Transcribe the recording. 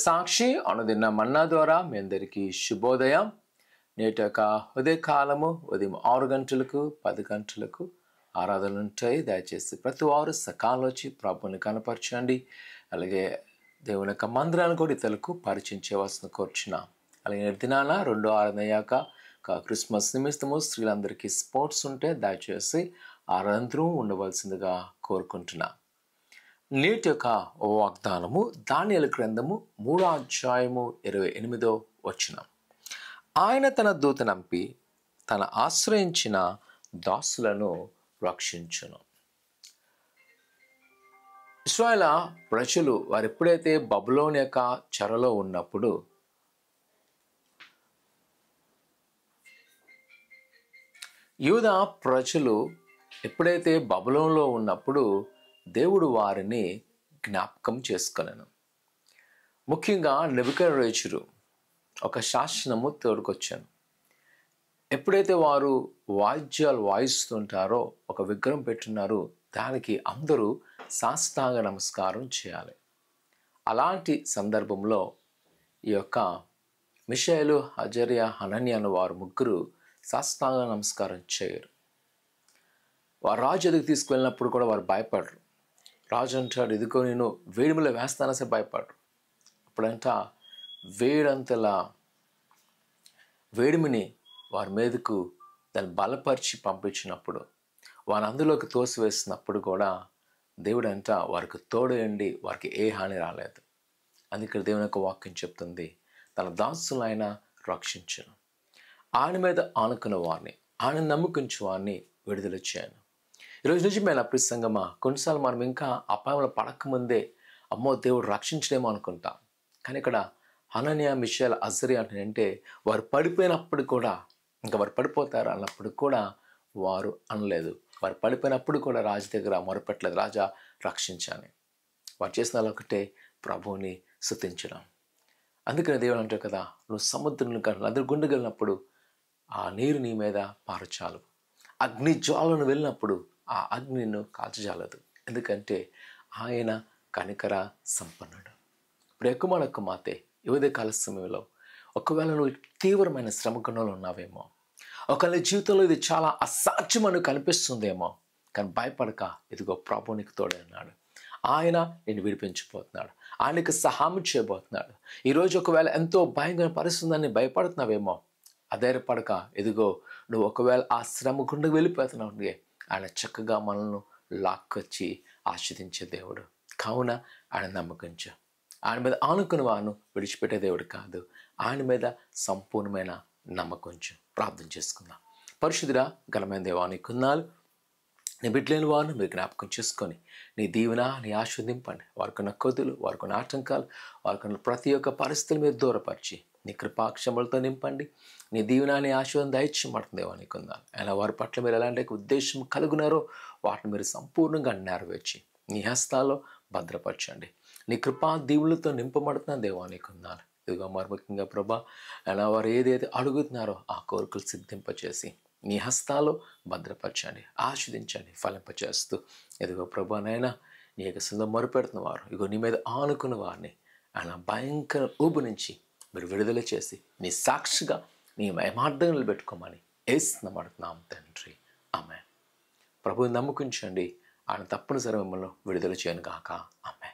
సాక్షి అనుదిన మన్నా ద్వారా మీ అందరికీ శుభోదయం. నేటి యొక్క ఉదయకాలము ఉదయం 6 గంటలకు 10 గంటలకు ఆరాధనలు ఉంటాయి. దయచేసి ప్రతి వారు సకాలంలో వచ్చి ప్రభుని కనపరచండి. అలాగే దేవుని యొక్క మందిరాన్ని కూడా ఇతరులకు పరిచయం చేయవలసిన కోరుచున్నాం. అలాగే నేటి దినాన 2 ఆరాధన అయ్యాక క్రిస్మస్ నిమిత్తము స్త్రీలందరికీ స్పోర్ట్స్ ఉంటే దయచేసి ఆరాధనలు ఉండవలసిందిగా కోరుకుంటున్నాం. నేటి యొక్క వాగ్దానము దానియేలు గ్రంథము 3వ అధ్యాయము 28వ వచనం. ఆయన తన దూతనంపి తన ఆశ్రయించిన దాసులను రక్షించును. ఇశ్రాయేలు ప్రజలు వారు ఎప్పుడైతే బబులోను యొక్క చెరలో ఉన్నప్పుడు యూదా ప్రజలు ఎప్పుడైతే బబులోనులో ఉన్నప్పుడు దేవుడు వారిని జ్ఞాపకం చేసుకొనెను. ముఖ్యంగా నెబుకద్నెజరు ఒక శాసనము తోడుకొచ్చాను. ఎప్పుడైతే వారు వాయిద్యాలు వాయిస్తుంటారో ఒక విగ్రహం పెట్టున్నారు, దానికి అందరూ సాష్టాంగ నమస్కారం చేయాలి. అలాంటి సందర్భంలో ఈ యొక్క మిషాయేలు, అజర్యా, హనన్యా అను వారు ముగ్గురు సాష్టాంగ నమస్కారం చేయరు. వారు రాజు ఎదుగు తీసుకువెళ్ళినప్పుడు కూడా వారు భయపడరు. రాజు అంటాడు, ఇదిగో నేను వేడిమిలో వేస్తానో సరే భయపడరు. అప్పుడంట వేడంతలా వేడిమిని వారి మీదకు దాన్ని బలపరిచి పంపించినప్పుడు వారిని అందులోకి తోసివేసినప్పుడు కూడా దేవుడు అంట వారికి తోడేయండి, వారికి ఏ హాని రాలేదు. అందుకే దేవుని యొక్క వాక్యం చెప్తుంది, తన దాసులను ఆయన రక్షించను. ఆయన మీద ఆనుకున్న వారిని, ఆయన నమ్ముకుంచు వారిని విడుదల చేయను. ఈరోజు నిజమైన ప్రసంగమా, కొన్నిసార్లు మనం ఇంకా అపాయంలో పడకముందే అమ్మో దేవుడు రక్షించడేమో అనుకుంటాం. కానీ ఇక్కడ హనన్యా, మిషాయేలు, అజర్యా అంటే వారు పడిపోయినప్పుడు కూడా, ఇంకా వారు పడిపోతారు అన్నప్పుడు కూడా వారు అనలేదు. వారు పడిపోయినప్పుడు కూడా రాజు దగ్గర మొరపెట్టలేదు, రాజా రక్షించాలని. వారు చేసిన ఒకటే, ప్రభువుని స్తుతించడం. అందుకని దేవుడు అంటారు కదా, నువ్వు సముద్రం నది గుండెగలిగినప్పుడు ఆ నీరు నీ మీద పారచాలు, అగ్ని జ్వాలను వెళ్ళినప్పుడు ఆ అగ్ని నిన్ను కాల్చజాలదు. ఎందుకంటే ఆయన కనికర సంపన్నుడు. ఇప్పుడు ఎక్కువ మాతే యువదే కాల సమయంలో ఒకవేళ నువ్వు తీవ్రమైన శ్రమ గుణంలో ఉన్నావేమో, ఒకవేళ జీవితంలో ఇది చాలా అసాధ్యమని కనిపిస్తుందేమో, కానీ భయపడక, ఇదిగో ప్రభు నీకు తోడే ఉన్నాడు. ఆయన నేను విడిపించిపోతున్నాడు, ఆయనకు సహాయం చేయబోతున్నాడు. ఈరోజు ఒకవేళ ఎంతో భయంకర పరిస్థితుందని భయపడుతున్నావేమో, అధైర్యపడక, ఇదిగో నువ్వు ఒకవేళ ఆ శ్రమ గుండా వెళ్ళిపోతున్నావు, ఆయన చక్కగా మనల్ని లాక్కొచ్చి ఆస్వాదించే దేవుడు. కావున ఆయన నమ్మకంచు. ఆయన మీద ఆనుకుని వాను విడిచిపెట్టే దేవుడు కాదు. ఆయన మీద సంపూర్ణమైన నమ్మకంచు. ప్రార్థన చేసుకుందాం. పరిశుద్ధుడా, ఘనమైన దేవా, నీ కొందాలు. నీ బిడ్డలేని వారిని మీరు జ్ఞాపకం చేసుకొని నీ దీవెన, నీ ఆశీర్వదింపండి. వారికున్న కొదులు, వారికున్న ఆటంకాలు, వారికున్న ప్రతి ఒక్క పరిస్థితులు మీరు దూరపరిచి నీ కృపాక్షములతో నింపండి. నీ దీవెన, నీ ఆశీర్వాదం దయచేయమంటుంది దేవా, నీ కొందాలు. అయినా వారి పట్ల మీరు ఎలాంటి ఉద్దేశం కలుగున్నారో వాటిని మీరు సంపూర్ణంగా నెరవేర్చి నీ హస్తాల్లో భద్రపరచండి. నీ కృపా దీవులతో నింపబడుతున్న దేవా, నీ కొందాలు. ఇదిగో మరి ముఖ్యంగా ప్రభా, అయినా వారు ఏదైతే అడుగుతున్నారో ఆ కోరికలు సిద్ధింపచేసి నీ హస్తాలో భద్రపరచండి, ఆస్వాదించండి, ఫలింపచేస్తూ ఇదిగో ప్రభానైనా నీ యొక్క సందో మొరుపెడుతున్న వారు, ఇగో నీ మీద ఆనుకున్న వారిని ఆయన భయంకర ఊబు నుంచి మీరు విడుదల చేసి నీ సాక్షిగా నీ మహిమార్థంలో పెట్టుకోమని యేసునామమున తండ్రి, ఆమేన్. ప్రభువుని నమ్ముకుంచండి, ఆయన తప్పనిసరి మిమ్మల్ని విడుదల చేయను గాక. ఆమేన్.